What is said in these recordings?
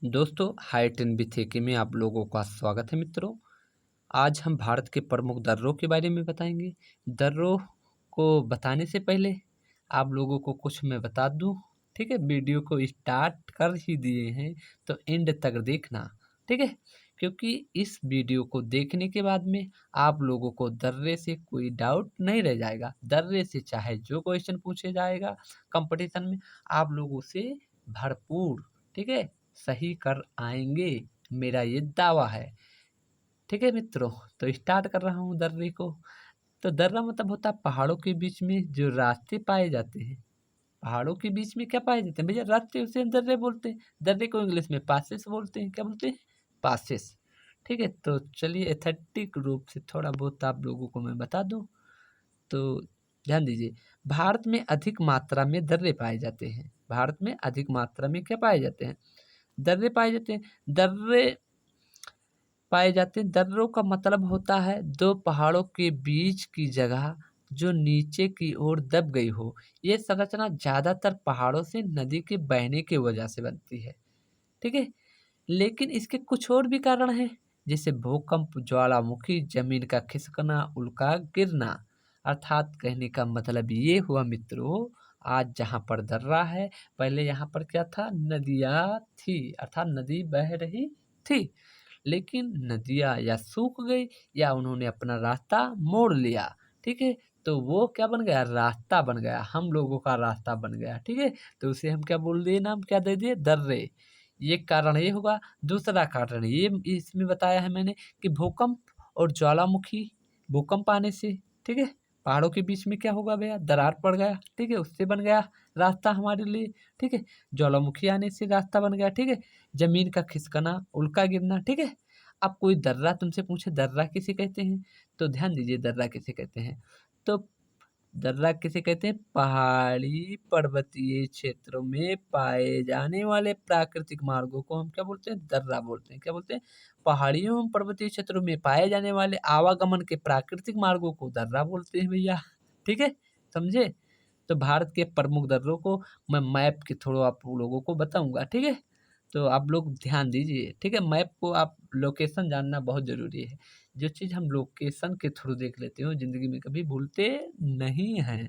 दोस्तों, high ten बीथे में आप लोगों का स्वागत है मित्रों। आज हम भारत के प्रमुख दर्रों के बारे में बताएंगे। दर्रों को बताने से पहले आप लोगों को कुछ मैं बता दूं। ठीक है, वीडियो को स्टार्ट कर ही दिए हैं तो एंड तक देखना। ठीक है, क्योंकि इस वीडियो को देखने के बाद में आप लोगों को दर्रे से कोई डाउट नहीं रह जाएगा। दर्रे से चाहे जो क्वेश्चन पूछे जाएगा कंपटीशन में, आप लोगों से भरपूर, ठीक है, सही कर आएंगे, मेरा ये दावा है। ठीक है मित्रों, तो स्टार्ट कर रहा हूँ दर्रे को। तो दर्रा मतलब होता है पहाड़ों के बीच में जो रास्ते पाए जाते हैं। पहाड़ों के बीच में क्या पाए जाते हैं भैया? रास्ते, उसे हम दर्रे बोलते हैं। दर्रे को इंग्लिश में पासेस बोलते हैं। क्या बोलते हैं? पासेस। ठीक है, तो चलिए एथेटिक रूप से थोड़ा बहुत आप लोगों को मैं बता दूं। तो ध्यान दीजिए, भारत में अधिक मात्रा में दर्रे पाए जाते हैं। भारत में अधिक मात्रा में क्या पाए जाते हैं? दर्रे पाए जाते हैं। दर्रे पाए जाते हैं। दर्रों का मतलब होता है दो पहाड़ों के बीच की जगह जो नीचे की ओर दब गई हो। ये संरचना ज्यादातर पहाड़ों से नदी के बहने की वजह से बनती है। ठीक है, लेकिन इसके कुछ और भी कारण हैं, जैसे भूकंप, ज्वालामुखी, जमीन का खिसकना, उल्का गिरना। अर्थात कहने का मतलब ये हुआ मित्रों, आज जहाँ पर दर्रा है, पहले यहाँ पर क्या था? नदियाँ थी, अर्थात नदी बह रही थी। लेकिन नदियाँ या सूख गई या उन्होंने अपना रास्ता मोड़ लिया। ठीक है, तो वो क्या बन गया? रास्ता बन गया, हम लोगों का रास्ता बन गया। ठीक है, तो उसे हम क्या बोल दिए? नाम क्या दे दिए? दर्रे। ये कारण ये होगा। दूसरा कारण ये इसमें बताया है मैंने कि भूकंप और ज्वालामुखी, भूकंप आने से, ठीक है, पहाड़ों के बीच में क्या होगा भैया? दरार पड़ गया। ठीक है, उससे बन गया रास्ता हमारे लिए। ठीक है, ज्वालामुखी आने से रास्ता बन गया। ठीक है, जमीन का खिसकना, उल्का गिरना। ठीक है, अब कोई दर्रा तुमसे पूछे दर्रा किसे कहते हैं, तो ध्यान दीजिए दर्रा किसे कहते हैं। तो दर्रा किसे कहते हैं? पहाड़ी पर्वतीय क्षेत्रों में पाए जाने वाले प्राकृतिक मार्गों को हम क्या बोलते हैं? दर्रा बोलते हैं। क्या बोलते हैं? पहाड़ियों एवं पर्वतीय क्षेत्रों में पाए जाने वाले आवागमन के प्राकृतिक मार्गों को दर्रा बोलते हैं भैया। ठीक है, समझे? तो भारत के प्रमुख दर्रों को मैं मैप के थ्रू आप लोगों को बताऊंगा। ठीक है, तो आप लोग ध्यान दीजिए। ठीक है, मैप को आप लोकेशन जानना बहुत ज़रूरी है। जो चीज़ हम लोकेशन के थ्रू देख लेते हो ज़िंदगी में कभी भूलते नहीं हैं।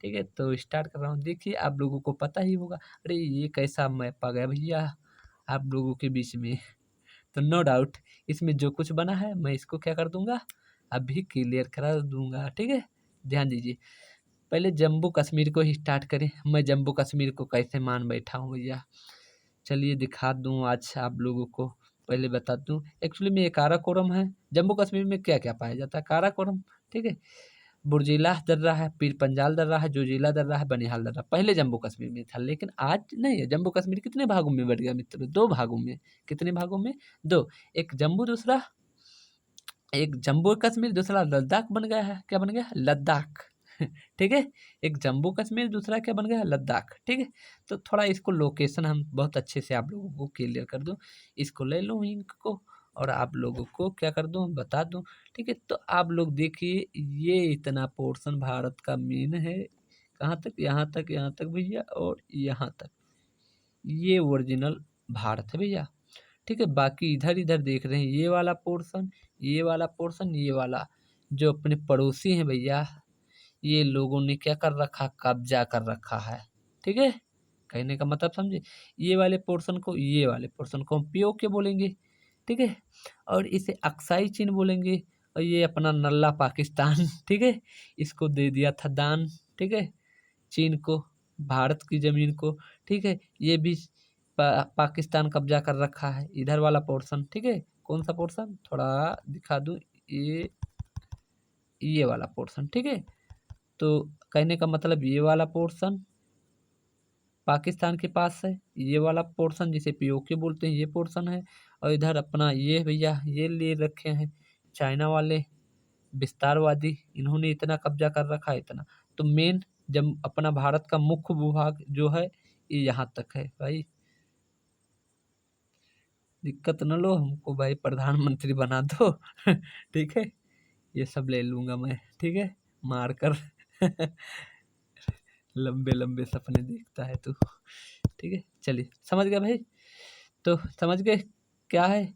ठीक है, तो स्टार्ट कर रहा हूँ। देखिए, आप लोगों को पता ही होगा। अरे ये कैसा मैप आ गया भैया आप लोगों के बीच में। तो नो डाउट इसमें जो कुछ बना है मैं इसको क्या कर दूंगा? अभी क्लियर करा दूंगा। ठीक है, ध्यान दीजिए। पहले जम्मू कश्मीर को ही स्टार्ट करें। मैं जम्मू कश्मीर को कैसे मान बैठा हूँ भैया, चलिए दिखा दूँ आज आप लोगों को। पहले बता दूँ, एक्चुअली में ये काराकोरम है। जम्मू कश्मीर में क्या क्या पाया जाता है? काराकोरम। ठीक है, बुर्जिला दर्रा है, पीर पंजाल दर्रा है, जोजिला दर्रा है, बनिहाल दर्रा। पहले जम्मू कश्मीर में था, लेकिन आज नहीं है। जम्मू कश्मीर कितने भागों में बढ़ गया मित्रों? दो भागों में। कितने भागों में? दो। एक जम्मू, दूसरा एक जम्मू कश्मीर, दूसरा लद्दाख बन गया है। क्या बन गया? लद्दाख। ठीक है, एक जम्मू कश्मीर, दूसरा क्या बन गया? लद्दाख। ठीक है, तो थोड़ा इसको लोकेशन हम बहुत अच्छे से आप लोगों को क्लियर कर दूं। इसको ले लूँ इंक को और आप लोगों को क्या कर दूं? बता दूं। ठीक है, तो आप लोग देखिए, ये इतना पोर्शन भारत का मेन है। कहाँ तक? यहाँ तक, यहाँ तक भैया, और यहाँ तक। ये ओरिजिनल भारत है भैया। ठीक है, बाकी इधर इधर देख रहे हैं, ये वाला पोर्शन, ये वाला पोर्शन, ये वाला जो अपने पड़ोसी हैं भैया, ये लोगों ने क्या कर रखा? कब्जा कर रखा है। ठीक है, कहने का मतलब समझे? ये वाले पोर्शन को, ये वाले पोर्शन को हम पीओके बोलेंगे। ठीक है, और इसे अक्साई चीन बोलेंगे। और ये अपना नल्ला पाकिस्तान ठीक है, इसको दे दिया था दान। ठीक है, चीन को, भारत की ज़मीन को। ठीक है, ये भी पाकिस्तान कब्जा कर रखा है, इधर वाला पोर्शन। ठीक है, कौन सा पोर्शन? थोड़ा दिखा दूँ, ये वाला पोर्शन। ठीक है, तो कहने का मतलब ये वाला पोर्शन पाकिस्तान के पास है, ये वाला पोर्शन जिसे पीओके बोलते हैं ये पोर्शन है। और इधर अपना ये भैया ये ले रखे हैं चाइना वाले विस्तारवादी, इन्होंने इतना कब्जा कर रखा है, इतना। तो मेन जब अपना भारत का मुख्य भूभाग जो है ये यहाँ तक है भाई। दिक्कत न लो हमको भाई, प्रधानमंत्री बना दो ठीक है, ये सब ले लूंगा मैं। ठीक है, मार कर लंबे लंबे सपने देखता है तू। ठीक है, चलिए समझ गया भाई। तो समझ गए क्या है?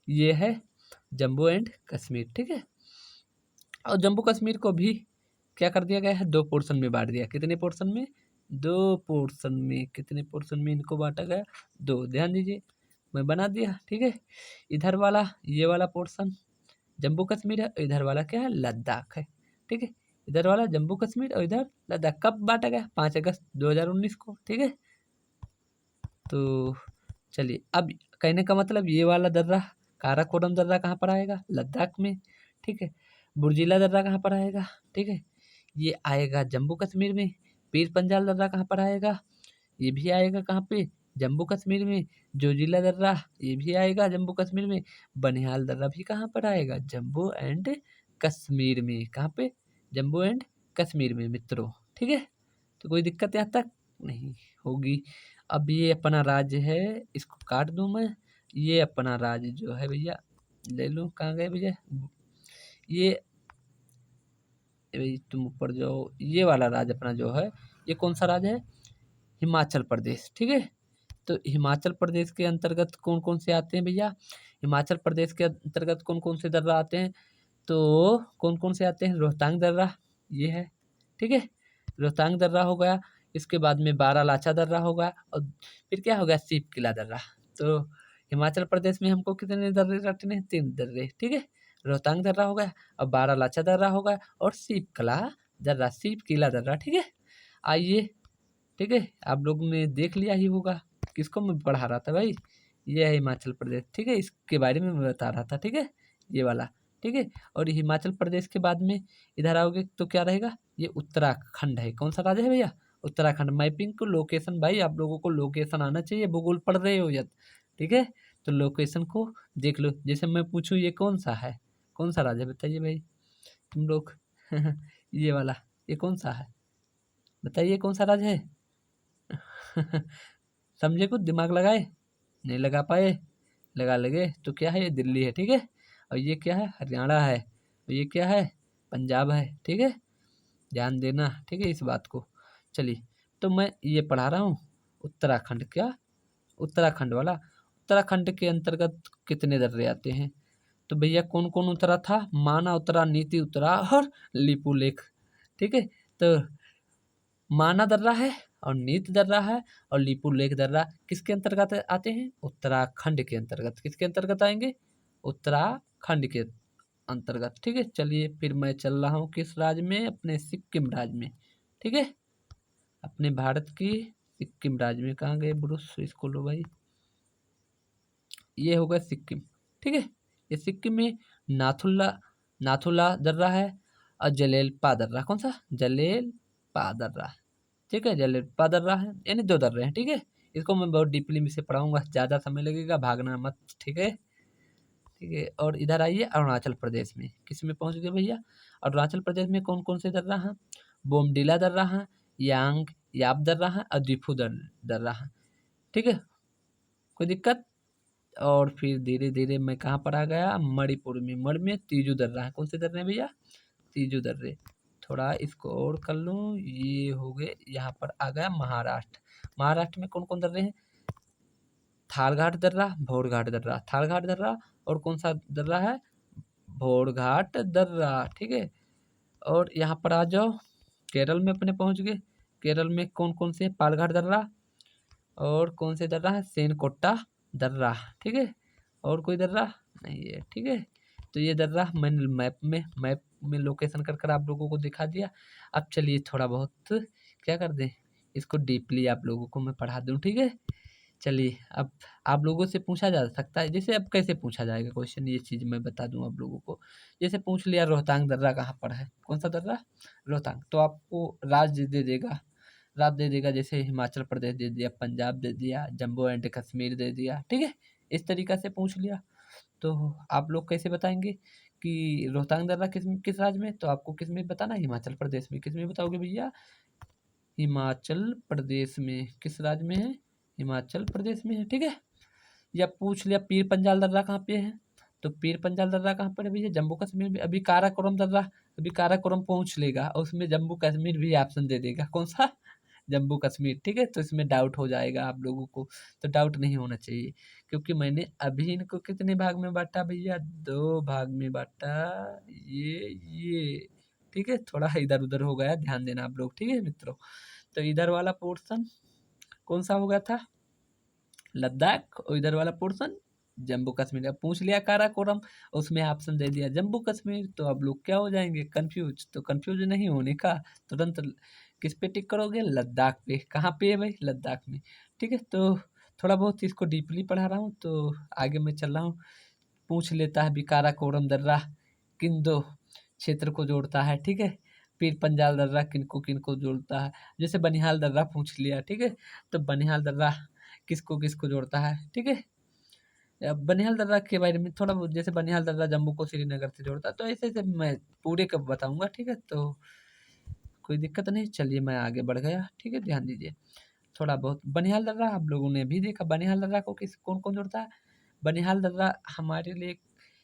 ये है जम्मू एंड कश्मीर, ठीक है। और जम्मू कश्मीर को भी क्या कर दिया गया है, 2 पोर्शन में बाँट दिया। कितने पोर्शन में? 2 पोर्शन में। कितने पोर्शन में इनको बाँटा गया? 2। ध्यान दीजिए, मैं बना दिया, ठीक है। इधर वाला ये वाला पोर्शन जम्मू कश्मीर है, इधर वाला क्या है? लद्दाख है, ठीक है। इधर वाला जम्मू कश्मीर और इधर लद्दाख। कब बाँटा गया? 5 अगस्त 2019 को, ठीक है। तो चलिए, अब कहने का मतलब ये वाला दर्रा काराकोरम दर्रा कहाँ पर आएगा? लद्दाख में, ठीक है। बुर्जिला दर्रा कहाँ पर आएगा? ठीक है, ये आएगा जम्मू कश्मीर में। पीर पंजाल दर्रा कहाँ पर आएगा? ये भी आएगा कहाँ पे? जम्मू कश्मीर में। जोजिला दर्रा ये भी आएगा जम्मू कश्मीर में। बनिहाल दर्रा भी कहाँ पर आएगा? जम्मू एंड कश्मीर में। कहाँ पे? जम्मू एंड कश्मीर में मित्रों, ठीक है। तो कोई दिक्कत यहाँ तक नहीं होगी। अब ये अपना राज्य है, इसको काट दूं मैं। ये अपना राज्य जो है भैया, ले लूँ, कहाँ गए भैया? ये भाई तुम ऊपर जाओ। ये वाला राज्य अपना जो है, ये कौन सा राज्य है? हिमाचल प्रदेश, ठीक है। तो हिमाचल प्रदेश के अंतर्गत कौन कौन से आते हैं भैया? हिमाचल प्रदेश के अंतर्गत कौन कौन से दर्रा आते हैं? तो कौन कौन से आते हैं? रोहतांग दर्रा ये है, ठीक है। रोहतांग दर्रा हो गया, इसके बाद में बारालाचा दर्रा होगा, और फिर क्या हो गया? सीप किला दर्रा। तो हिमाचल प्रदेश में हमको कितने दर्रे रटने हैं? 3 दर्रे, ठीक है। रोहतांग दर्रा हो गया, और बारालाचा दर्रा होगा, और सीप कला दर्रा, सीप किला दर्रा, ठीक है। आइए, ठीक है, आप लोगों ने देख लिया ही होगा। किसको मैं पढ़ा रहा था भाई? ये है हिमाचल प्रदेश, ठीक है। इसके बारे में मैं बता रहा था, ठीक है, ये वाला, ठीक है। और हिमाचल प्रदेश के बाद में इधर आओगे तो क्या रहेगा? ये उत्तराखंड है। कौन सा राज्य है भैया? उत्तराखंड। मैपिंग को लोकेशन, भाई आप लोगों को लोकेशन आना चाहिए, भूगोल पढ़ रहे हो या, ठीक है। तो लोकेशन को देख लो। जैसे मैं पूछूं ये कौन सा है, कौन सा राज्य है? बताइए भाई तुम लोग। ये वाला, ये कौन सा है? बताइए कौन सा राज्य है? समझे? कुछ दिमाग लगाए? नहीं लगा पाए? लगा लगे तो क्या है? ये दिल्ली है, ठीक है। और ये क्या है? हरियाणा है। और ये क्या है? पंजाब है, ठीक है। ध्यान देना, ठीक है, इस बात को। चलिए, तो मैं ये पढ़ा रहा हूँ उत्तराखंड। क्या? उत्तराखंड वाला। उत्तराखंड के अंतर्गत कितने दर्रे आते हैं? तो भैया कौन कौन उतरा था? माना उतरा, नीति उतरा, और लिपू लेख, ठीक है। तो माना दर्रा है, और नीत दर्रा है, और लिपू लेक दर्रा किसके अंतर्गत आते हैं? उत्तराखंड के अंतर्गत। किसके अंतर्गत आएंगे? उत्तराखंड के अंतर्गत, ठीक है। चलिए, फिर मैं चल रहा हूँ किस राज्य में? अपने सिक्किम राज्य में, ठीक है। अपने भारत की सिक्किम राज्य में। कहाँ गए ब्रुस? इसको लो भाई, ये होगा सिक्किम, ठीक है। ये सिक्किम में नाथुला, नाथुला दर्रा है, और जलेलपा दर्रा। कौन सा? जलेलपा दर्रा, ठीक है। जलेलपा दर्रा है, यानी 2 दर्रे हैं, ठीक है। इसको मैं बहुत डीपली में से पढ़ाऊंगा, ज़्यादा समय लगेगा, भागना मत, ठीक है, ठीक है। और इधर आइए अरुणाचल प्रदेश में। किस में पहुंच गए भैया? अरुणाचल प्रदेश में कौन कौन से दर्रा हैं? बोमडिला दर्रा है, यांग याप दर्रा है, और दिफू दर्रा है, ठीक है। कोई दिक्कत? और फिर धीरे धीरे मैं कहाँ पर आ गया? मणिपुर में। मणि में तीजू दर्रा है। कौन से दर्रे हैं भैया? तीजू दर्रे। थोड़ा इसको और कर लूँ, ये हो गए। यहाँ पर आ गया महाराष्ट्र। महाराष्ट्र में कौन कौन दर्रे हैं? थारघाट दर्रा, भोरघाट दर्रा, थारघाट दर्रा, और कौन सा दर्रा है? भोरघाट दर्रा, ठीक है। और यहाँ पर आ जाओ, केरल में अपने पहुँच गए। केरल में कौन कौन से? पालघाट दर्रा, और कौन से दर्रा है? सेनकोट्टा दर्रा, ठीक है। और कोई दर्रा नहीं है, ठीक है। तो ये दर्रा मैंने मैप में लोकेशन कर आप लोगों को दिखा दिया। अब चलिए थोड़ा बहुत क्या कर दें, इसको डीपली आप लोगों को मैं पढ़ा दूं, ठीक है। चलिए, अब आप लोगों से पूछा जा सकता है, जैसे अब कैसे पूछा जाएगा क्वेश्चन, ये चीज़ मैं बता दूं आप लोगों को। जैसे पूछ लिया रोहतांग दर्रा कहाँ पर है? कौन सा दर्रा? रोहतांग। तो आपको राज्य दे देगा, राज्य दे देगा, जैसे हिमाचल प्रदेश दे दिया, पंजाब दे दिया, जम्मू एंड कश्मीर दे दिया, ठीक है। इस तरीक़ा से पूछ लिया। तो आप लोग कैसे बताएँगे कि रोहतांग दर्रा किस किस राज्य में? तो आपको किस में बताना है? हिमाचल प्रदेश में। किस में बताओगे भैया? हिमाचल प्रदेश में। किस राज्य में है? हिमाचल प्रदेश में है, ठीक है। या पूछ लिया पीर पंजाल दर्रा कहाँ पे है? तो पीर पंजाल दर्रा कहाँ पर है भैया? जम्मू कश्मीर में। अभी काराकोरम दर्रा, अभी काराकोरम पूछ लेगा, और उसमें जम्मू कश्मीर भी ऑप्शन दे देगा। कौन सा? जम्मू कश्मीर, ठीक है। तो इसमें डाउट हो जाएगा आप लोगों को, तो डाउट नहीं होना चाहिए, क्योंकि मैंने अभी इनको कितने भाग में बांटा भैया, 2 भाग में बांटा। ये ठीक है, थोड़ा इधर उधर हो गया, ध्यान देना आप लोग, ठीक है मित्रों। तो इधर वाला पोर्शन कौन सा हो गया था, लद्दाख, और इधर वाला पोर्शन जम्मू कश्मीर। अब पूछ लिया काराकोरम, उसमें ऑप्शन दे दिया जम्मू कश्मीर, तो अब लोग क्या हो जाएंगे, कंफ्यूज। तो कंफ्यूज नहीं होने का, तुरंत किस पे टिक करोगे, लद्दाख पे। कहाँ पे है भाई, लद्दाख में, ठीक है। तो थोड़ा बहुत इसको डीपली पढ़ा रहा हूँ, तो आगे मैं चल रहा हूँ। पूछ लेता है भी काराकोरम दर्रा किन 2 क्षेत्र को जोड़ता है, ठीक है। पीर पंजाल दर्रा किनको किनको जोड़ता है, जैसे बनिहाल दर्रा पूछ लिया, ठीक है। तो बनिहाल दर्रा किसको किसको जोड़ता है, ठीक है। अब बनिहाल दर्रा के बारे में थोड़ा बहुत, जैसे बनिहाल दर्रा जम्मू को श्रीनगर से जोड़ता है, तो ऐसे ऐसे मैं पूरे का बताऊंगा, ठीक है। तो कोई दिक्कत नहीं, चलिए मैं आगे बढ़ गया, ठीक है, ध्यान दीजिए। थोड़ा बहुत बनिहाल दर्रा आप लोगों ने भी देखा, बनिहाल दर्रा को किस कौन कौन जोड़ता है। बनिहाल दर्रा हमारे लिए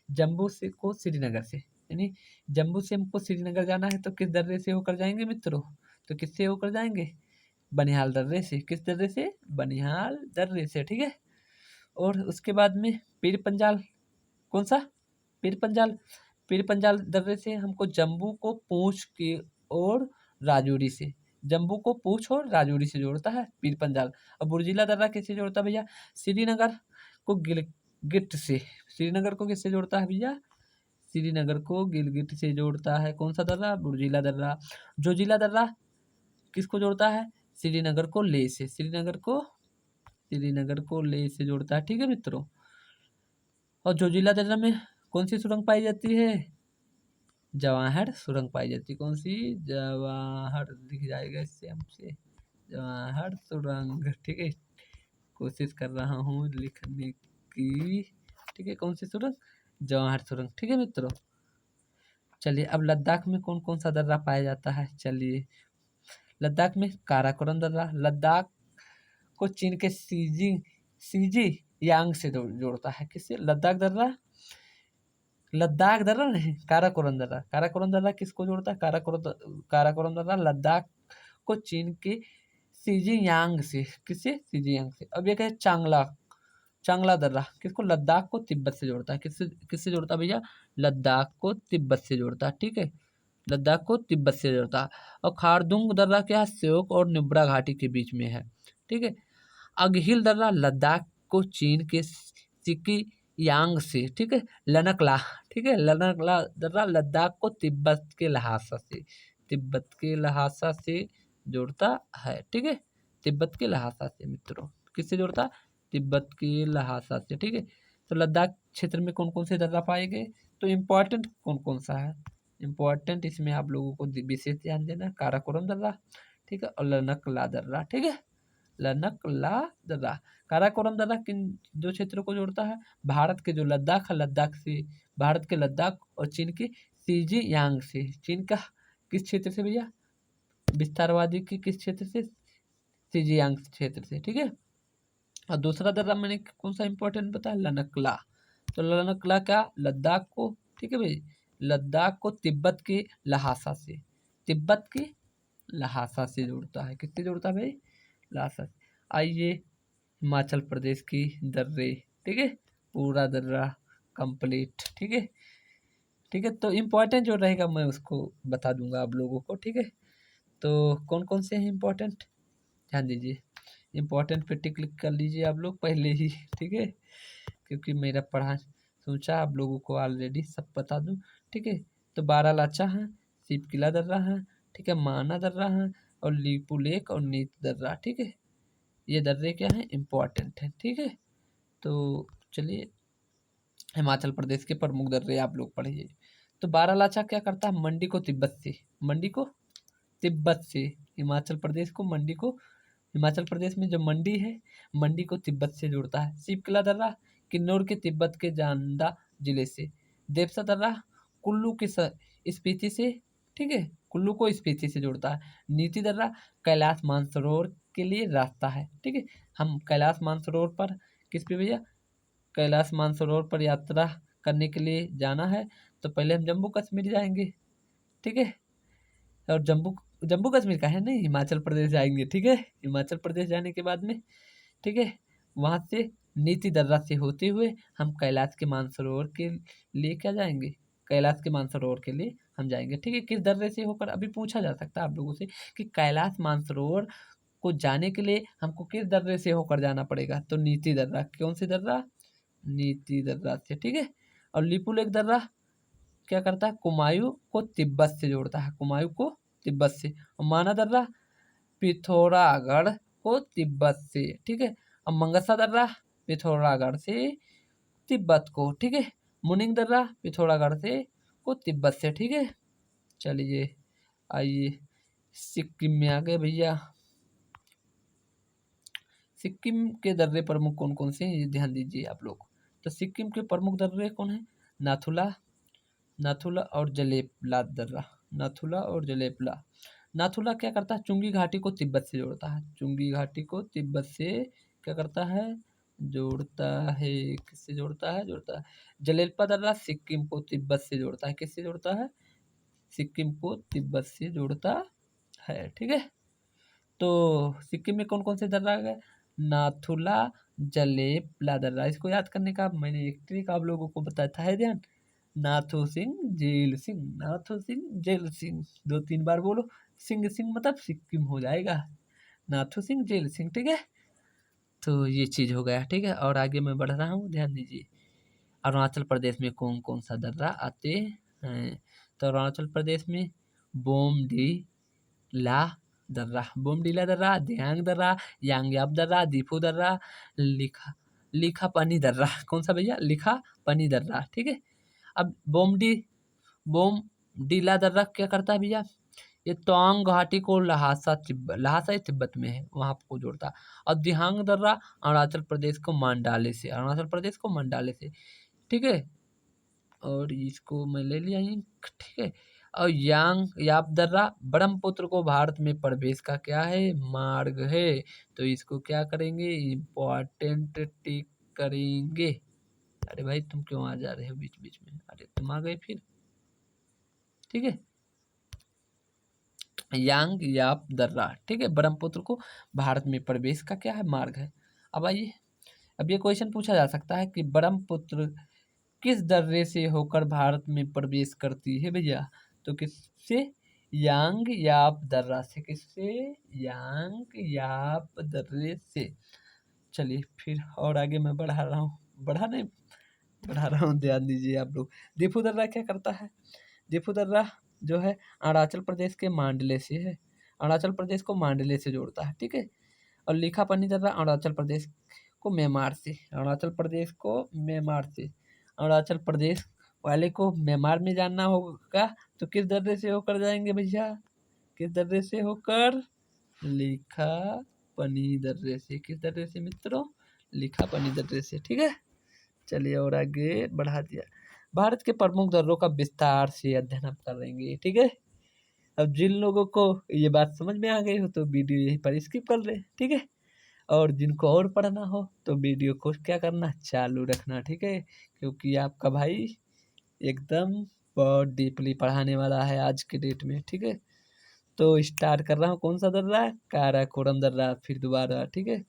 जम्मू से को श्रीनगर से, यानी जम्मू से हमको श्रीनगर जाना है, तो किस दर्रे से होकर जाएंगे मित्रों, तो किससे होकर जाएंगे, बनिहाल दर्रे से। किस दर्रे से, बनिहाल दर्रे से, ठीक है। और उसके बाद में पीर पंजाल, कौन सा, पीर पंजाल। पीर पंजाल दर्रे से हमको जम्मू को पूंछ की और राजौरी से, जम्मू को पूंछ और राजौरी से जोड़ता है पीर पंजाल। और बुर्जिला दर्रा किससे जोड़ता है भैया, श्रीनगर को गिलगिट से। श्रीनगर को किससे जोड़ता है भैया, श्रीनगर को गिलगिट से जोड़ता है, कौन सा दर्रा, बुर्जिला दर्रा। जोजिला दर्रा किसको जोड़ता है, श्रीनगर को लेह से, श्रीनगर को लेह से जोड़ता है, ठीक है मित्रों। और जोजिला दर्रा में कौन सी सुरंग पाई जाती है, जवाहर सुरंग पाई जाती है। कौन सी, जवाहर, दिख जाएगा इससे हमसे, जवाहर सुरंग, ठीक है। कोशिश कर रहा हूँ लिखने की, ठीक है। कौन सी सुरंग, जवाहर सुरंग, ठीक है मित्रों। चलिए अब लद्दाख में कौन कौन सा दर्रा पाया जाता है, चलिए। लद्दाख में काराकोरम दर्रा, लद्दाख को चीन के सीजी यांग से जोड़ता है, किससे, लद्दाख दर्रा नहीं, काराकोरम दर्रा। काराकोरम दर्रा किसको जोड़ता है, काराकोरम दर्रा लद्दाख को चीन के सीजियांग से, किससे, सीजियांग से। अब एक है चांगला, चांगला दर्रा किसको, लद्दाख को तिब्बत से जोड़ता है, किससे किससे जोड़ता है भैया, लद्दाख को तिब्बत से जोड़ता है, ठीक है। लद्दाख को तिब्बत से जोड़ता है। और खारदुंग दर्रा क्या है, श्योक और नुब्रा घाटी के बीच में है, ठीक है। अगहिल दर्रा लद्दाख को चीन के सिकी यांग से, ठीक है। लनकला, ठीक है, लनकला दर्रा लद्दाख को तिब्बत के लहासा से, तिब्बत के लहासा से जोड़ता है, ठीक है। तिब्बत के लहासा से मित्रों, किससे जोड़ता है, तिब्बत के लहासा से, ठीक है। तो लद्दाख क्षेत्र में कौन कौन से दर्रा पाए गए, तो इम्पोर्टेंट कौन कौन सा है, इम्पोर्टेंट इसमें आप लोगों को विशेष ध्यान देना है, काराकोरम दर्रा, ठीक है, और लनकला दर्रा, ठीक है। लनकला दर्रा, काराकोरम दर्रा किन 2 क्षेत्रों को जोड़ता है, भारत के जो लद्दाख है, लद्दाख से, भारत के लद्दाख और चीन के सीजी यांग से। चीन का किस क्षेत्र से भैया, विस्तारवादी के किस क्षेत्र से, सीजियांग क्षेत्र से, ठीक है। और दूसरा दर्रा मैंने कौन सा इंपॉर्टेंट बताया, लनकला। तो लनकला क्या, लद्दाख को, ठीक है भाई, लद्दाख को तिब्बत के लहासा से, तिब्बत के लहासा से जोड़ता है, किससे जोड़ता है भाई, लहासा से। आइए हिमाचल प्रदेश की दर्रे, ठीक है, पूरा दर्रा कंप्लीट, ठीक है, ठीक है। तो इम्पोर्टेंट जो रहेगा मैं उसको बता दूंगा आप लोगों को, ठीक है। तो कौन कौन से हैं इम्पोर्टेंट, ध्यान दीजिए, इम्पोर्टेंट पे टिक क्लिक कर लीजिए आप लोग पहले ही, ठीक है, क्योंकि मेरा पढ़ा सोचा आप लोगों को ऑलरेडी सब बता दूं, ठीक है। तो बारालाचा है, शिव किला दर्रा है, ठीक है, माना दर्रा है, और लीपू लेक और नीत दर्रा, ठीक है। ये दर्रे क्या हैं, इम्पोर्टेंट हैं, ठीक है। तो चलिए हिमाचल प्रदेश के प्रमुख दर्रे आप लोग पढ़िए। तो बारालाचा क्या करता है, मंडी को तिब्बत से, मंडी को तिब्बत से, हिमाचल प्रदेश को मंडी को, हिमाचल प्रदेश में जो मंडी है, मंडी को तिब्बत से जोड़ता है। शिवकिला दर्रा किन्नौर के तिब्बत के जांदा जिले से। देवसा दर्रा कुल्लू की स्पीति से, ठीक है, कुल्लू को स्पीति से जोड़ता है। नीति दर्रा कैलाश मानसरोवर के लिए रास्ता है, ठीक है। हम कैलाश मानसरोवर पर, किस पे भैया, कैलाश मानसरोवर पर यात्रा करने के लिए जाना है, तो पहले हम जम्मू कश्मीर जाएंगे, ठीक है। और जम्मू जम्मू कश्मीर का है नहीं, हिमाचल प्रदेश जाएंगे, ठीक है। हिमाचल प्रदेश जाने के बाद में, ठीक है, वहाँ से नीति दर्रा से होते हुए हम कैलाश के मानसरोवर के लिए क्या जाएंगे, कैलाश के मानसरोवर के लिए हम जाएंगे, ठीक है। किस दर्रे से होकर, अभी पूछा जा सकता है आप लोगों से कि कैलाश मानसरोवर को जाने के लिए हमको किस दर्रे से होकर जाना पड़ेगा, तो नीति दर्रा। कौन सी दर्रा, नीति दर्रा से, ठीक है। और लिपुलेख दर्रा क्या करता है, कुमायूं को तिब्बत से जोड़ता है, कुमायूं को तिब्बत से। और माना दर्रा पिथौरागढ़ को तिब्बत से, ठीक है। अब मंगसा दर्रा पिथौरागढ़ से तिब्बत को, ठीक है। मुनिंग दर्रा पिथौरागढ़ से को तिब्बत से, ठीक है। चलिए आइए सिक्किम में आ गए भैया। सिक्किम के दर्रे प्रमुख कौन कौन से हैं, ये ध्यान दीजिए आप लोग। तो सिक्किम के प्रमुख दर्रे कौन है, नाथुला, नाथुला और जलेपला दर्रा, नाथुला और जलेपला। नाथुला क्या करता है, चुंगी घाटी को तिब्बत से जोड़ता है, चुंगी घाटी को तिब्बत से क्या करता है, जोड़ता है। किससे जोड़ता है जलेपला दर्रा सिक्किम को तिब्बत से जोड़ता है, किससे जोड़ता है, सिक्किम को तिब्बत से जोड़ता है, ठीक है। तो सिक्किम में कौन कौन से दर्रा है, नाथुला, जलेपला दर्रा। इसको याद करने का मैंने एक ट्रिक आप लोगों को बताया था, है ध्यान, नाथू सिंह जेल सिंह, नाथू सिंह जेल सिंह, 2-3 बार बोलो, सिंह सिंह मतलब सिक्किम हो जाएगा, नाथू सिंह जेल सिंह, ठीक है। तो ये चीज हो गया, ठीक है। और आगे मैं बढ़ रहा हूँ, ध्यान दीजिए। अरुणाचल प्रदेश में कौन कौन सा दर्रा आते हैं, तो अरुणाचल प्रदेश में बोमडीला दर्रा, बोमडीला दर्रा, दियांग दर्रा, यांग्याप दर्रा, दीफू दर्रा, लिखा लिखापनी दर्रा। कौन सा भैया, लिखापनी दर्रा, ठीक है। अब बोमडीला दर्रा क्या करता है भैया, ये तवांग घाटी को लहासा ये तिब्बत में है, वहां को जोड़ता है। और दिहांग दर्रा अरुणाचल प्रदेश को मंडाले से, अरुणाचल प्रदेश को मंडाले से, ठीक है। और इसको मैं ले लिया ही, ठीक है। और यांग याप दर्रा ब्रह्मपुत्र को भारत में प्रवेश का क्या है, मार्ग है। तो इसको क्या करेंगे, इम्पोर्टेंट टिक करेंगे। अरे भाई तुम क्यों आ जा रहे हो बीच बीच में, अरे तुम आ गए फिर, ठीक है। यांग याप दर्रा, ठीक है, ब्रह्मपुत्र को भारत में प्रवेश का क्या है, मार्ग है। अब आइए, अब ये क्वेश्चन पूछा जा सकता है कि ब्रह्मपुत्र किस दर्रे से होकर भारत में प्रवेश करती है भैया, तो किससे, यांग याप दर्रा से, किससे, यांग याप दर्रे से। चलिए फिर और आगे मैं बढ़ा रहा हूँ, बढ़ा रहा हूँ, ध्यान दीजिए आप लोग। दीफू दर्रा क्या करता है, दीफू दर्रा जो है अरुणाचल प्रदेश के मांडले से है, अरुणाचल प्रदेश को मांडले से जोड़ता है, ठीक है। और लिखापनी दर्रा अरुणाचल प्रदेश को म्यांमार से, अरुणाचल प्रदेश को म्यांमार से, अरुणाचल प्रदेश वाले को म्यांमार में जानना होगा, तो किस दर्रे से होकर जाएंगे भैया, किस दर्रे से होकर, लिखापनी दर्रे से, किस दर्रे से मित्रों, लिखापनी दर्रे से, ठीक है। चलिए और आगे बढ़ा दिया। भारत के प्रमुख दर्रों का विस्तार से अध्ययन हम करेंगे, ठीक है। अब जिन लोगों को ये बात समझ में आ गई हो तो वीडियो यहीं पर स्किप कर ले, ठीक है। और जिनको और पढ़ना हो तो वीडियो को क्या करना, चालू रखना, ठीक है। क्योंकि आपका भाई एकदम बहुत डीपली पढ़ाने वाला है आज के डेट में, ठीक है। तो स्टार्ट कर रहा हूँ, कौन सा दर्रा, काराकोरम दर्रा, फिर दोबारा, ठीक है।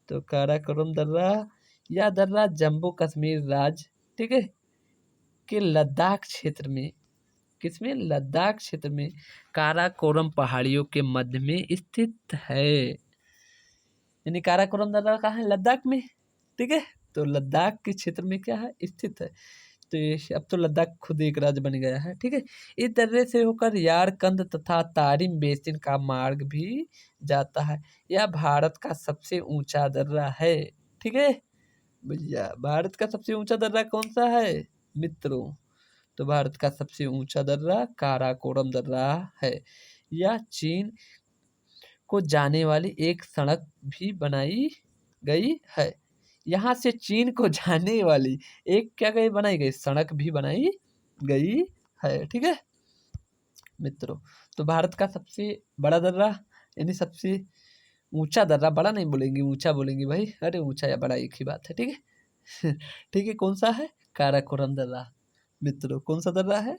तो काराकोरम दर्रा, यह दर्रा जम्मू कश्मीर राज्य, ठीक है, के लद्दाख क्षेत्र में, किसमें, लद्दाख क्षेत्र में काराकोरम पहाड़ियों के मध्य में स्थित है। यानी काराकोरम दर्रा कहाँ है, लद्दाख में, ठीक है। तो लद्दाख के क्षेत्र में क्या है, स्थित है। तो ये अब तो लद्दाख खुद एक राज्य बन गया है, ठीक है। इस दर्रे से होकर यारकंद तथा तारिम बेसिन का मार्ग भी जाता है। यह भारत का सबसे ऊंचा दर्रा है, ठीक है भैया। भारत का सबसे ऊंचा दर्रा कौन सा है मित्रों, तो भारत का सबसे ऊंचा दर्रा काराकोरम दर्रा है। यह चीन को जाने वाली एक सड़क भी बनाई गई है, यहाँ से चीन को जाने वाली एक क्या गई, बनाई गई सड़क भी बनाई गई है, ठीक है मित्रों। तो भारत का सबसे बड़ा दर्रा, यानी सबसे ऊंचा दर्रा, बड़ा नहीं बोलेंगे ऊंचा बोलेंगे भाई, अरे ऊंचा या बड़ा एक ही बात है, ठीक है। ठीक है, कौन सा है, काराकोरम दर्रा मित्रों, कौन सा दर्रा है,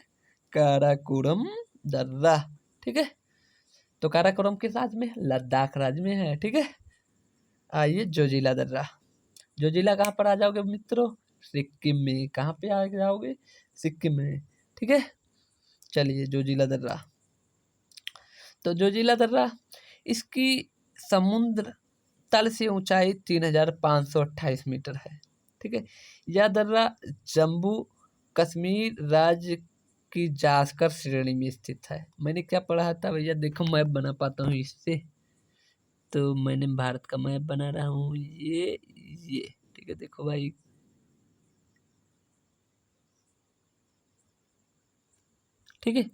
काराकोरम दर्रा, ठीक है। तो काराकोरम किस राज्य में है? लद्दाख राज्य में है। ठीक है, आइए जोजिला दर्रा। जोजिला कहाँ पर आ जाओगे मित्रों? सिक्किम में। कहाँ पे आ जाओगे? सिक्किम में। ठीक है, चलिए जोजिला दर्रा। तो जोजिला दर्रा, इसकी समुद्र तल से ऊंचाई 3528 मीटर है। ठीक है, यह दर्रा जम्मू कश्मीर राज्य की जास्कर श्रेणी में स्थित है। मैंने क्या पढ़ा था भैया? देखो मैप बना पाता हूँ इससे, तो मैंने भारत का मैप बना रहा हूँ ये। ठीक है, देखो भाई, ठीक है,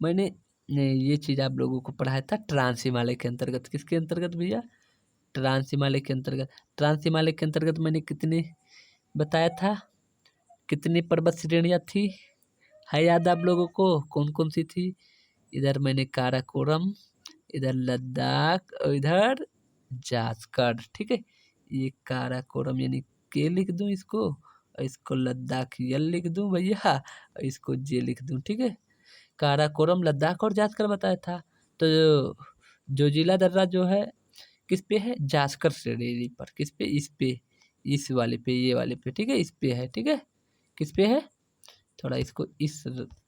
मैंने ये चीज़ आप लोगों को पढ़ाया था ट्रांस हिमालय के अंतर्गत। किसके अंतर्गत भैया? ट्रांस हिमालय के अंतर्गत। ट्रांस हिमालय के अंतर्गत मैंने कितने बताया था? कितनी पर्वत श्रेणियाँ थी? है याद आप लोगों को? कौन कौन सी थी? इधर मैंने काराकोरम, इधर लद्दाख और इधर जास्कर। ठीक है, ये काराकोरम यानी के लिख दूं इसको, और इसको लद्दाख यल लिख दूं भैया, और इसको जे लिख दूं। ठीक है, काराकोरम, लद्दाख और जास्कर बताया था। तो जोजिला दर्रा जो है किस पे है? जास्कर श्रेणी पर। किस पे? इस पे, इस वाले पे, ये वाले पे। ठीक है, इस पे है। ठीक है, किस पे है? थोड़ा इसको इस